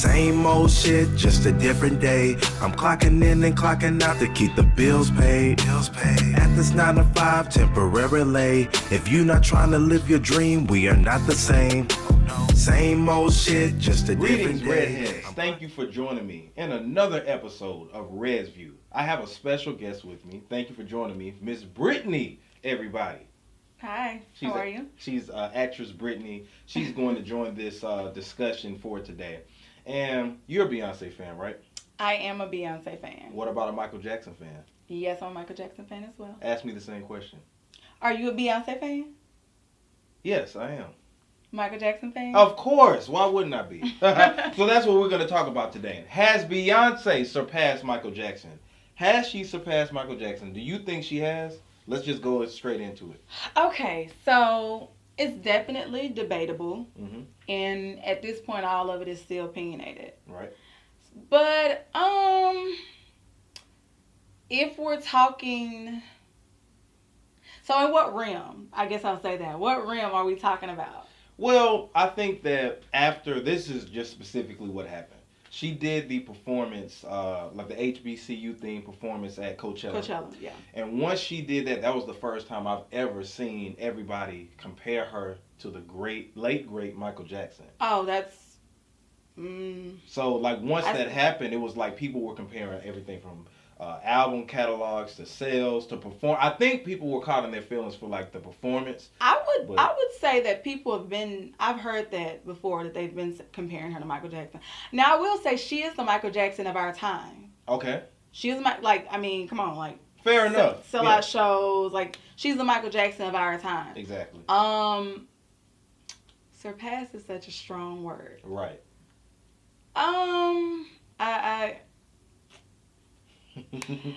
Same old shit, just a different day. I'm clocking in and clocking out to keep the bills paid. At this 9 to 5, temporarily. If you not trying to live your dream, we are not the same. Same old shit, just a different day. Redheads. Thank you for joining me in another episode of Red's View. I have a special guest with me. Thank you for joining me, Miss Brittany, everybody. Hi, how are you? She's actress Brittany. She's going to join this discussion for today. And you're a Beyonce fan, right? I am a Beyonce fan. What about a Michael Jackson fan? Yes, I'm a Michael Jackson fan as well. Ask me the same question. Are you a Beyonce fan? Yes, I am. Michael Jackson fan? Of course. Why wouldn't I be? So that's what we're going to talk about today. Has Beyonce surpassed Michael Jackson? Has she surpassed Michael Jackson? Do you think she has? Let's just go straight into it. Okay, so it's definitely debatable. Mm-hmm. And at this point, all of it is still opinionated. Right. But, if we're talking... So in what realm? I guess I'll say that. What realm are we talking about? Well, I think that after, this is just specifically what happened. She did the performance, like the HBCU theme performance at Coachella. Coachella, yeah. And once she did that, that was the first time I've ever seen everybody compare her to the late great Michael Jackson. Oh, that's... So, like, once that happened, it was like people were comparing everything from album catalogs to sales to perform. I think people were caught in their feelings for, like, the performance. I would say that people have been, I've heard that before, that they've been comparing her to Michael Jackson. Now, I will say she is the Michael Jackson of our time. Okay. She is, come on, like. Fair enough. Sell out shows, like, she's the Michael Jackson of our time. Exactly. Surpass is such a strong word. Right. I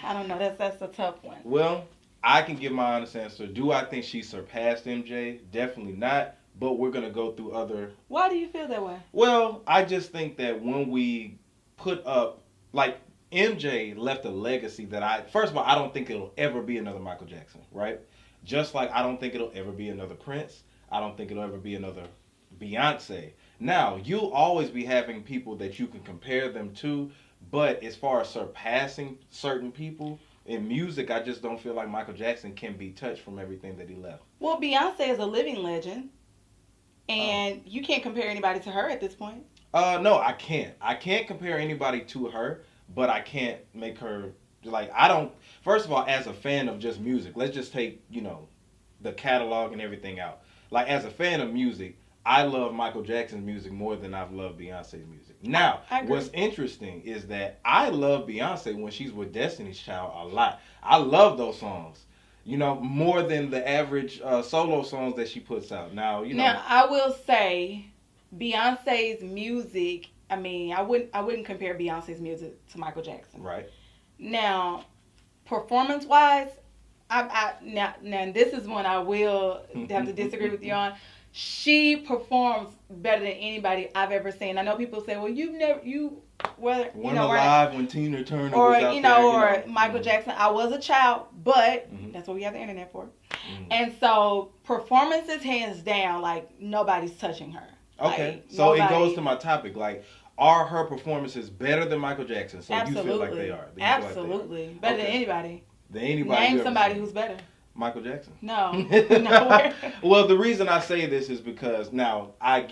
don't know. That's a tough one. Well, I can give my honest answer. Do I think she surpassed MJ? Definitely not. But we're going to go through other... Why do you feel that way? Well, I just think that when we put up... Like, MJ left a legacy that First of all, I don't think it'll ever be another Michael Jackson, right? Just like I don't think it'll ever be another Prince. I don't think it'll ever be another Beyonce. Now, you'll always be having people that you can compare them to, but as far as surpassing certain people in music, I just don't feel like Michael Jackson can be touched from everything that he left. Well, Beyonce is a living legend, and you can't compare anybody to her at this point. No, I can't. I can't compare anybody to her, but I can't make her, like, I don't, first of all, as a fan of just music, let's just take, the catalog and everything out. Like, as a fan of music, I love Michael Jackson's music more than I've loved Beyonce's music. Now, what's interesting is that I love Beyonce when she's with Destiny's Child a lot. I love those songs, more than the average solo songs that she puts out. Now, Now, I will say, Beyonce's music, I wouldn't compare Beyonce's music to Michael Jackson. Right. Now, performance-wise, now this is one I will have to disagree with you on. She performs better than anybody I've ever seen. I know people say, "Well, Alive when Tina Turner or was out there, or Michael Jackson." I was a child, but that's what we have the internet for. And so, performances hands down, like nobody's touching her. Okay, like, so it goes to my topic, like. Are her performances better than Michael Jackson? So absolutely. You feel like they are. Absolutely. Like better than anybody. Name somebody who's better. Michael Jackson. No. Nowhere. Well, the reason I say this is because now I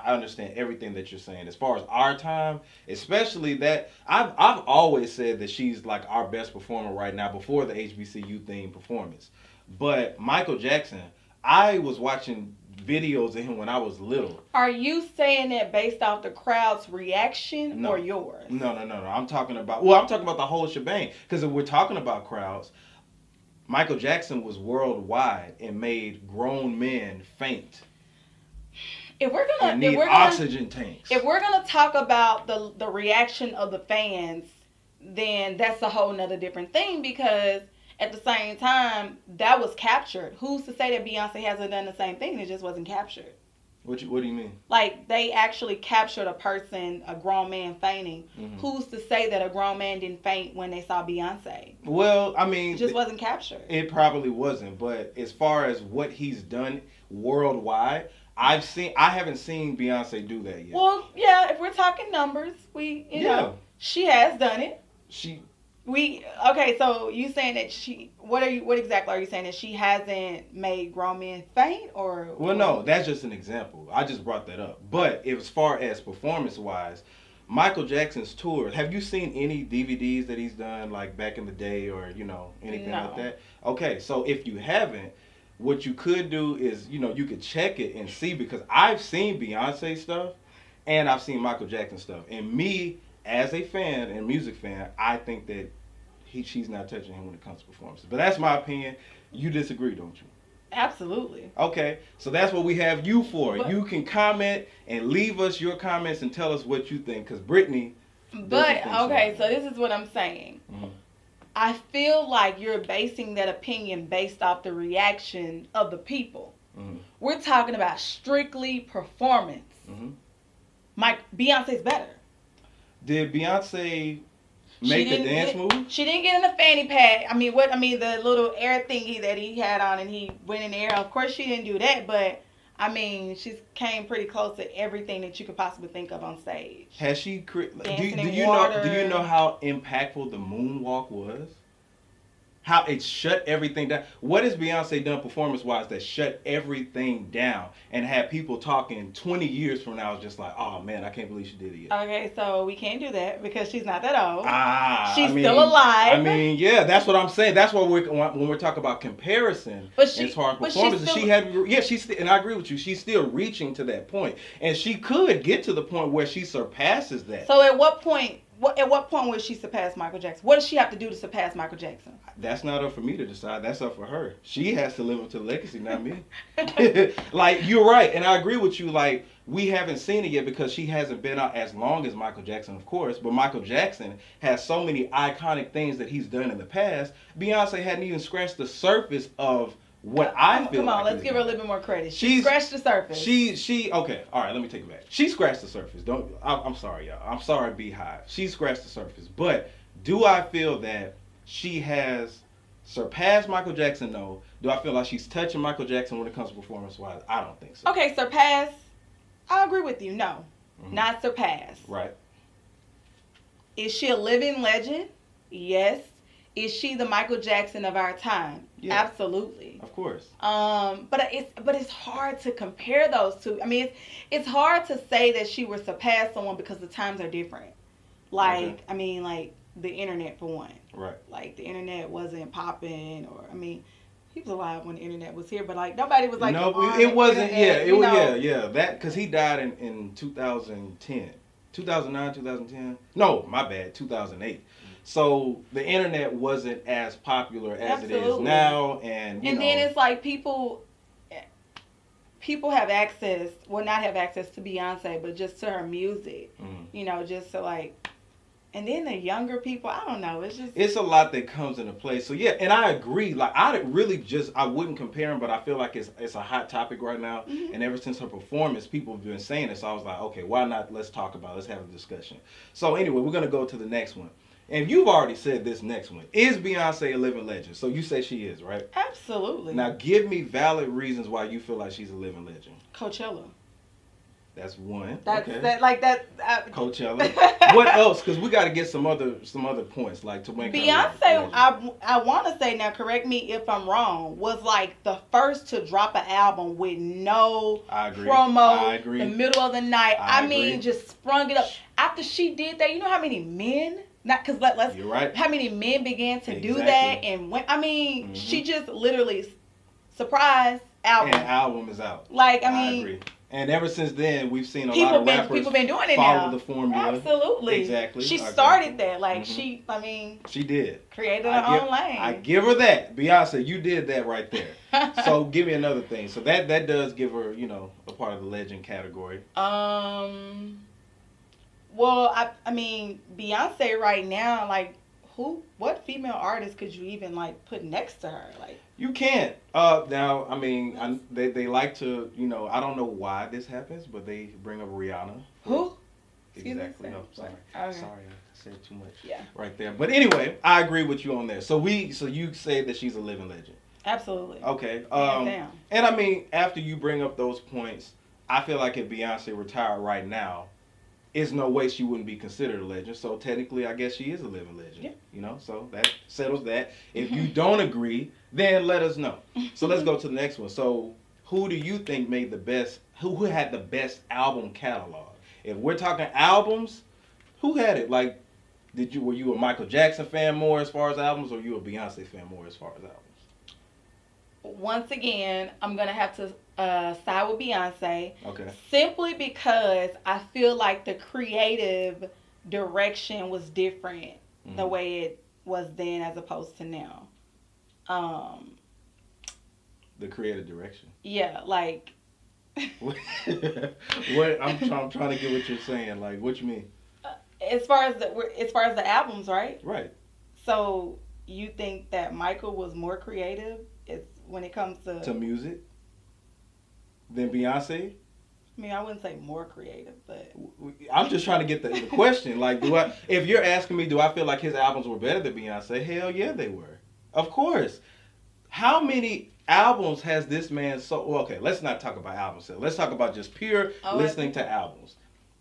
understand everything that you're saying. As far as our time, especially that, I've always said that she's like our best performer right now before the HBCU theme performance. But Michael Jackson, I was watching videos of him when I was little. Are you saying that based off the crowd's reaction or yours? No. I'm talking about the whole shebang. Because if we're talking about crowds, Michael Jackson was worldwide and made grown men faint. If we're gonna oxygen tanks. If we're gonna talk about the reaction of the fans, then that's a whole nother different thing, because at the same time, that was captured. Who's to say that Beyonce hasn't done the same thing? It just wasn't captured. What do you mean? Like, they actually captured a grown man fainting. Mm-hmm. Who's to say that a grown man didn't faint when they saw Beyonce? Well, I mean... It just wasn't captured. It probably wasn't. But as far as what he's done worldwide, I haven't seen Beyonce do that yet. Well, yeah, if we're talking numbers, you know, she has done it. Okay, so you saying that what exactly are you saying, that she hasn't made grown men faint, or? Well, no, that's just an example. I just brought that up. But as far as performance wise, Michael Jackson's tour, have you seen any DVDs that he's done like back in the day, or anything like that? Okay, so if you haven't, what you could do is, you could check it and see, because I've seen Beyonce stuff and I've seen Michael Jackson stuff. And me, as a fan and music fan, I think that she's not touching him when it comes to performances. But that's my opinion. You disagree, don't you? Absolutely. Okay, so that's what we have you for. But you can comment and leave us your comments and tell us what you think, because Brittany. But, okay, so this is what I'm saying. Mm-hmm. I feel like you're basing that opinion based off the reaction of the people. Mm-hmm. We're talking about strictly performance. Mm-hmm. Beyonce's better. Did Beyonce make the dance move? She didn't get in the fanny pack. The little air thingy that he had on and he went in the air. Of course, she didn't do that, but she came pretty close to everything that you could possibly think of on stage. Has she? Do you know how impactful the moonwalk was? How it shut everything down. What has Beyonce done performance-wise that shut everything down and had people talking 20 years from now? Just like, oh man, I can't believe she did it yet. Okay, so we can't do that because she's not that old. She's still alive. Yeah, that's what I'm saying. That's why when we're talking about comparison, as far as performance, and I agree with you. She's still reaching to that point, and she could get to the point where she surpasses that. So at what point? At what point will she surpass Michael Jackson? What does she have to do to surpass Michael Jackson? That's not up for me to decide. That's up for her. She has to live up to the legacy, not me. Like, you're right. And I agree with you. Like, we haven't seen it yet because she hasn't been out as long as Michael Jackson, of course. But Michael Jackson has so many iconic things that he's done in the past. Beyonce hadn't even scratched the surface of what I feel. Come on, let's give her a little bit more credit. She scratched the surface. Okay, all right, let me take it back. She scratched the surface. I'm sorry, y'all. I'm sorry, Beehive. She scratched the surface. But do I feel that she has surpassed Michael Jackson? No. Do I feel like she's touching Michael Jackson when it comes to performance-wise? I don't think so. Okay, surpass. I agree with you. No, not surpass. Right. Is she a living legend? Yes. Is she the Michael Jackson of our time? Yeah. Absolutely. Of course. But it's hard to compare those two. It's hard to say that she would surpass someone because the times are different. Like, okay. Like the internet for one. Right. Like the internet wasn't popping, or he was alive when the internet was here, but like nobody was like. No, it wasn't. Internet, that because he died in 2010, 2009, 2010. No, my bad, 2008. So the internet wasn't as popular as it is now, and then it's like people have access, well, not have access to Beyonce, but just to her music, just to like, and then the younger people, I don't know, it's a lot that comes into play. So yeah, and I agree. Like I wouldn't compare them, but I feel like it's a hot topic right now, and ever since her performance, people have been saying it. So I was like, okay, why not? Let's talk about it. Let's have a discussion. So anyway, we're gonna go to the next one. And you've already said this next one. Is Beyonce a living legend? So you say she is, right? Absolutely. Now give me valid reasons why you feel like she's a living legend. Coachella. That's one. Coachella. What else? Because we got to get some other points, like to make Beyonce. I want to say, now correct me if I'm wrong, was like the first to drop an album with no promo. I agree. The middle of the night. Just sprung it up. After she did that, you know how many men? Not because You're right. How many men began to do that, and when she just literally surprise album. And album is out. Like I agree. And ever since then, we've seen a lot of rappers people been doing it follow now. The formula. Absolutely. Exactly. She started that. Like she did. Created her own lane. I give her that. Beyonce, you did that right there. So give me another thing. So that does give her, a part of the legend category. Well, Beyonce right now, like, what female artist could you even, like, put next to her? Like, you can't. Now, they like to, I don't know why this happens, but they bring up Rihanna. Who? Exactly. No, sorry. Okay. Sorry, I said too much. Yeah. Right there. But anyway, I agree with you on there. So you say that she's a living legend. Absolutely. Okay. Damn. And after you bring up those points, I feel like if Beyonce retired right now, there's no way she wouldn't be considered a legend. So technically, I guess she is a living legend. Yeah. You know, so that settles that. If you don't agree, then let us know. So let's go to the next one. So who do you think made the best? Who had the best album catalog? If we're talking albums, who had it? Like, were you a Michael Jackson fan more as far as albums, or you a Beyonce fan more as far as albums? Once again, I'm gonna have to side with Beyonce. Okay. Simply because I feel like the creative direction was different the way it was then as opposed to now. The creative direction. Yeah, like. What I'm trying to get what you're saying. Like, what you mean? As far as the albums, right? Right. So you think that Michael was more creative? It's when it comes to music than Beyonce? I mean, I wouldn't say more creative, but I'm just trying to get the question. Like, if you're asking me, do I feel like his albums were better than Beyonce? Hell yeah, they were. Of course. How many albums has this man okay, let's not talk about albums. Let's talk about just pure listening to albums.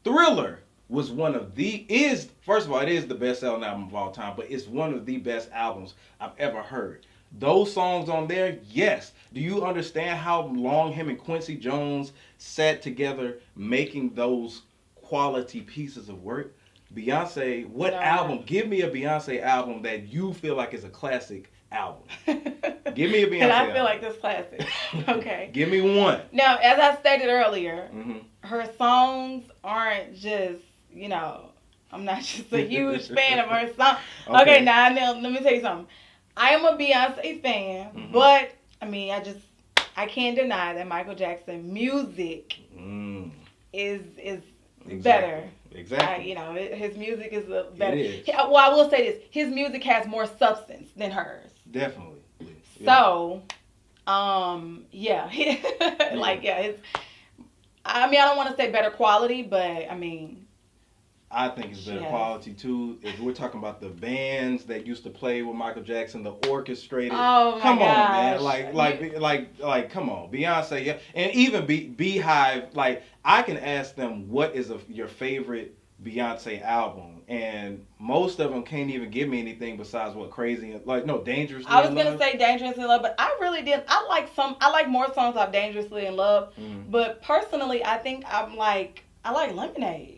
Thriller was first of all, it is the best selling album of all time, but it's one of the best albums I've ever heard. Those songs on there, yes. Do you understand how long him and Quincy Jones sat together making those quality pieces of work? Beyonce, what album? Give me a Beyonce album that you feel like is a classic album. Give me a Beyonce and I album. feel like this classic. Okay. Give me one. Now, as I stated earlier, her songs aren't just, I'm not just a huge fan of her song. Okay, now let me tell you something. I am a Beyonce fan, but I mean, I can't deny that Michael Jackson music is better. Exactly. His music is better. It is. Well, I will say this: his music has more substance than hers. Definitely. So, yeah. It's. I mean, I don't want to say better quality, but I mean. I think it's better quality too. If we're talking about the bands that used to play with Michael Jackson, the orchestrated. Oh my come gosh. on, man! Like, come on, Beyonce, yeah, and even Beehive. Like, I can ask them what is your favorite Beyonce album, and most of them can't even give me anything besides what Crazy Dangerously. I was gonna say Dangerously in Love, but I really didn't. I like more songs off Dangerously in Love, but personally, I think I like Lemonade.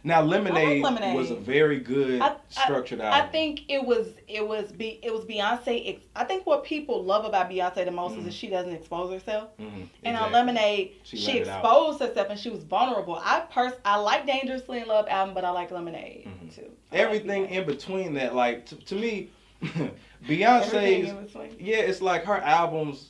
Now, Lemonade was a very good structured album. I think it was Beyonce. I think what people love about Beyonce the most is that she doesn't expose herself. And on Lemonade, she exposed herself and she was vulnerable. I like Dangerously in Love album, but I like Lemonade too. Everything in between that, like to me, Beyonce's it's like her albums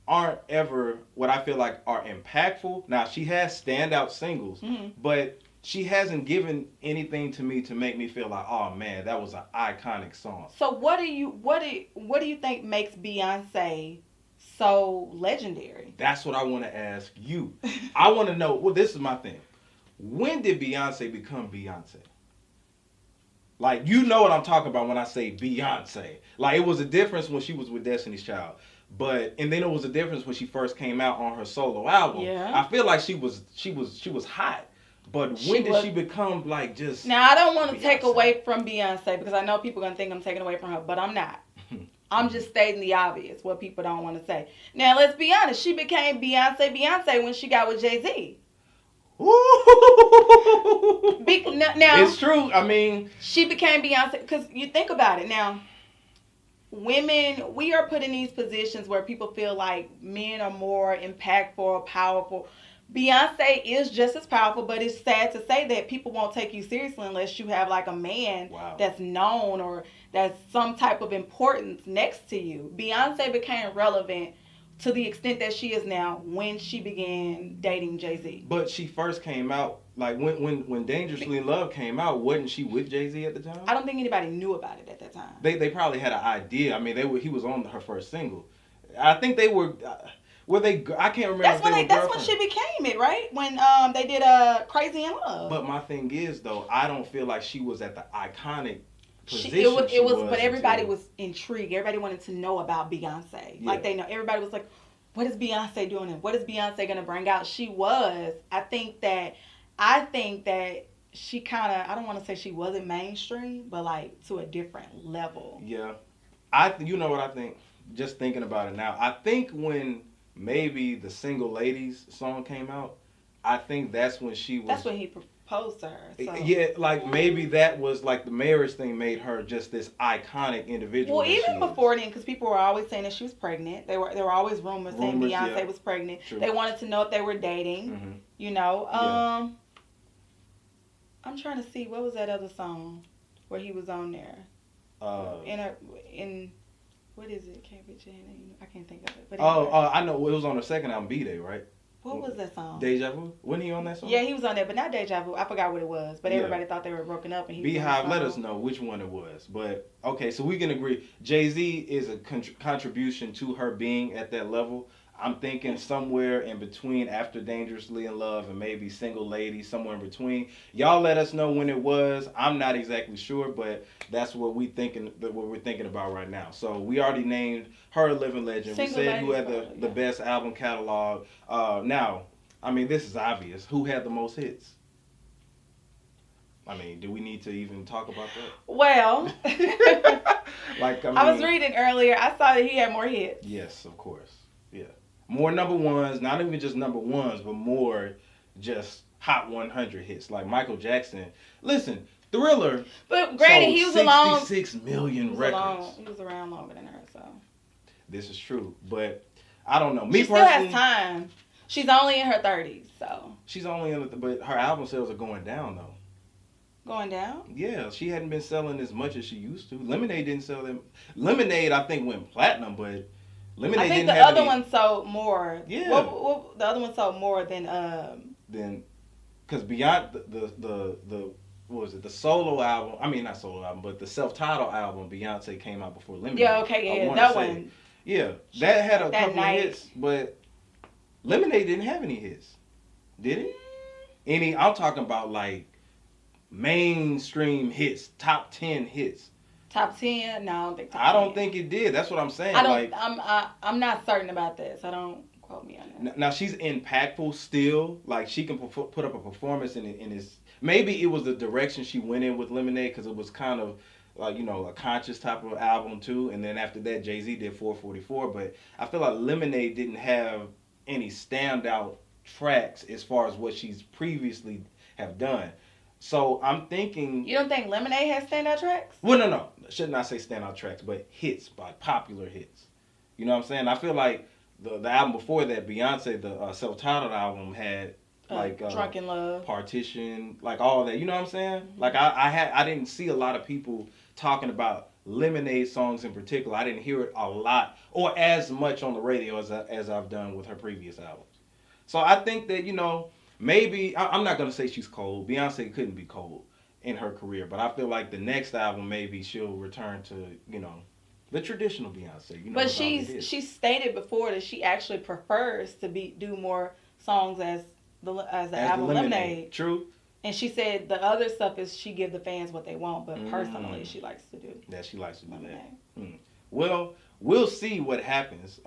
aren't ever what I feel like are impactful. Now, she has standout singles, but she hasn't given anything to me to make me feel like, oh man, that was an iconic song. So what do you think makes Beyonce so legendary? That's what I want to ask you. I want to know. Well, this is my thing. When did Beyonce become Beyonce? Like, you know what I'm talking about when I say Beyonce. Like, it was a difference when she was with Destiny's Child. And then it was a difference when she first came out on her solo album. Yeah. I feel like she was hot. But when did she become like just... Now, I don't want to take away from Beyonce because I know people are going to think I'm taking away from her, but I'm not. I'm just stating the obvious, what people don't want to say. Now, let's be honest. She became Beyonce when she got with Jay-Z. Now, it's true. I mean... She became Beyonce because you think about it. Now, women, we are put in these positions where people feel like men are more impactful or powerful. Beyonce is just as powerful, but it's sad to say that people won't take you seriously unless you have like a man that's known or that's some type of importance next to you. Beyonce became relevant to the extent that she is now when she began dating Jay-Z. But she first came out, like when Dangerously in Love came out, wasn't she with Jay-Z at the time? I don't think anybody knew about it at that time. They probably had an idea. I mean, he was on her first single. I think they were... I can't remember. That's when she became it, right? When they did Crazy in Love. But my thing is though, I don't feel like she was at the iconic position. It was, but everybody was intrigued. Everybody wanted to know about Beyonce. Yeah. Like everybody was like, what is Beyonce doing and what is Beyonce gonna bring out? She was. I think that she kind of, I don't want to say she wasn't mainstream, but like to a different level. Yeah. You know what I think? Just thinking about it now. I think when maybe the Single Ladies song came out, I think that's when she was. That's when he proposed to her. So. Yeah, like maybe that was like the marriage thing made her just this iconic individual. Well, even before then, because people were always saying that she was pregnant. There were always rumors saying Beyonce was pregnant. True. They wanted to know if they were dating. Mm-hmm. You know. Yeah. I'm trying to see, what was that other song where he was on there? In what is it? Can't be Jane. I can't think of it. But anyway. I know. It was on the second album, B-Day, right? What was that song? Deja Vu? Wasn't he on that song? Yeah, he was on there, but not Deja Vu. I forgot what it was. But Yeah. everybody thought they were broken up. And he Beehive, was on let the us song. know which one it was. But, okay, so we can agree. Jay-Z is a contribution to her being at that level. I'm thinking somewhere in between after Dangerously in Love and maybe Single Lady, somewhere in between. Y'all let us know when it was. I'm not exactly sure, but that's what we're thinking about right now. So we already named her a living legend. Single we said who Lady had the best album catalog. Now, I mean, this is obvious. Who had the most hits? I mean, do we need to even talk about that? Well, Like, I was reading earlier. I saw that he had more hits. Yes, of course. Yeah. More number ones, not even just number ones, but more just Hot 100 hits. Like Michael Jackson. Listen, Thriller. But granted, he was alone. 66 million records. He was around longer than her, so. This is true, but I don't know. She still has time. She's only in her 30s, so. She's only in but her album sales are going down though. Going down? Yeah, she hadn't been selling as much as she used to. Lemonade didn't sell them. Lemonade, I think, went platinum, but Lemonade I think didn't the have other one sold more. Yeah. What, the other one sold more than because beyond the what was it, the solo album, I mean not solo album, but the self-titled album, Beyonce came out before Lemonade. Yeah, okay, yeah, that one. Yeah, that had a That couple night. of hits, but Lemonade didn't have any hits, did it? I'm talking about like mainstream hits, top 10 hits. Top 10? No, I don't think top 10. I don't think it did. That's what I'm saying. I don't, I'm not certain about this. I don't quote me on that. Now she's impactful still. Like she can put up a performance in this. Maybe it was the direction she went in with Lemonade because it was kind of like, you know, a conscious type of album too. And then after that, Jay-Z did 444. But I feel like Lemonade didn't have any standout tracks as far as what she's previously have done. So I'm thinking. You don't think Lemonade has standout tracks? Well, no. Should not say standout tracks, but hits, by popular hits. You know what I'm saying? I feel like the album before that, Beyonce, the self-titled album had like Drunken Love, Partition, like all that. You know what I'm saying? Mm-hmm. Like I didn't see a lot of people talking about Lemonade songs in particular. I didn't hear it a lot or as much on the radio as I've done with her previous albums. So I think that, you know, maybe, I'm not going to say she's cold. Beyonce couldn't be cold in her career. But I feel like the next album, maybe she'll return to, you know, the traditional Beyonce. You know, but she stated before that she actually prefers to do more songs as the album Lemonade. True. And she said the other stuff is she give the fans what they want. But personally, she likes to do. Yeah, she likes to do Lemonade. that. Well, we'll see what happens.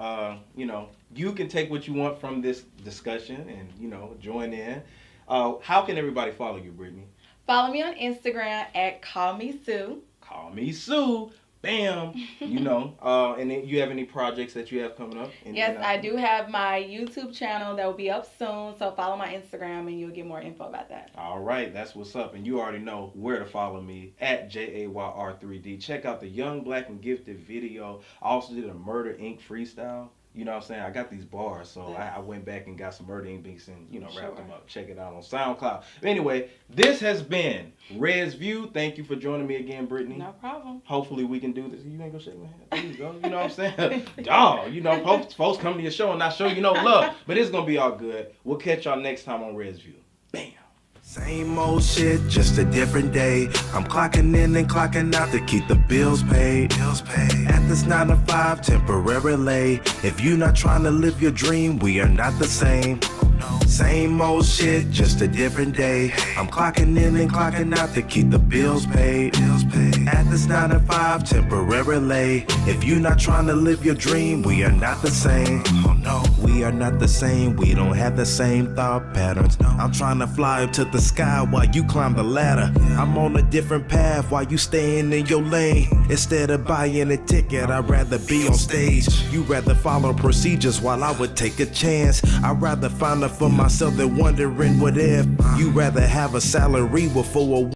You know, you can take what you want from this discussion and, you know, join in. How can everybody follow you, Brittany? Follow me on Instagram at Call Me Sue. Call me Sue. Bam. You know. And then you have any projects that you have coming up? Yes, I do have my YouTube channel that will be up soon. So follow my Instagram and you'll get more info about that. All right. That's what's up. And you already know where to follow me at JAYR3D. Check out the Young, Black, and Gifted video. I also did a Murder Inc. freestyle. You know what I'm saying? I got these bars, so I went back and got some Murder Inc. beats and, you know, wrapped them up. Check it out on SoundCloud. But anyway, this has been Red's View. Thank you for joining me again, Brittany. No problem. Hopefully we can do this. You ain't gonna shake my hand. There you go. You know what I'm saying? Dog, you know, folks come to your show and not show you no love. But it's gonna be all good. We'll catch y'all next time on Red's View. Bam. Same old shit, just a different day. I'm clocking in and clocking out to keep the bills paid. At this 9 to 5 temporarily. If you not trying to live your dream, we are not the same. Same old shit, just a different day. I'm clocking in and clocking out to keep the bills paid. At this 9 to 5 temporarily. If you're not trying to live your dream, we are not the same. Oh no, we are not the same. We don't have the same thought patterns. I'm trying to fly up to the sky while you climb the ladder. I'm on a different path while you staying in your lane. Instead of buying a ticket, I'd rather be on stage. You rather follow procedures while I would take a chance. I'd rather find out for myself than wondering what if. You rather have a salary before a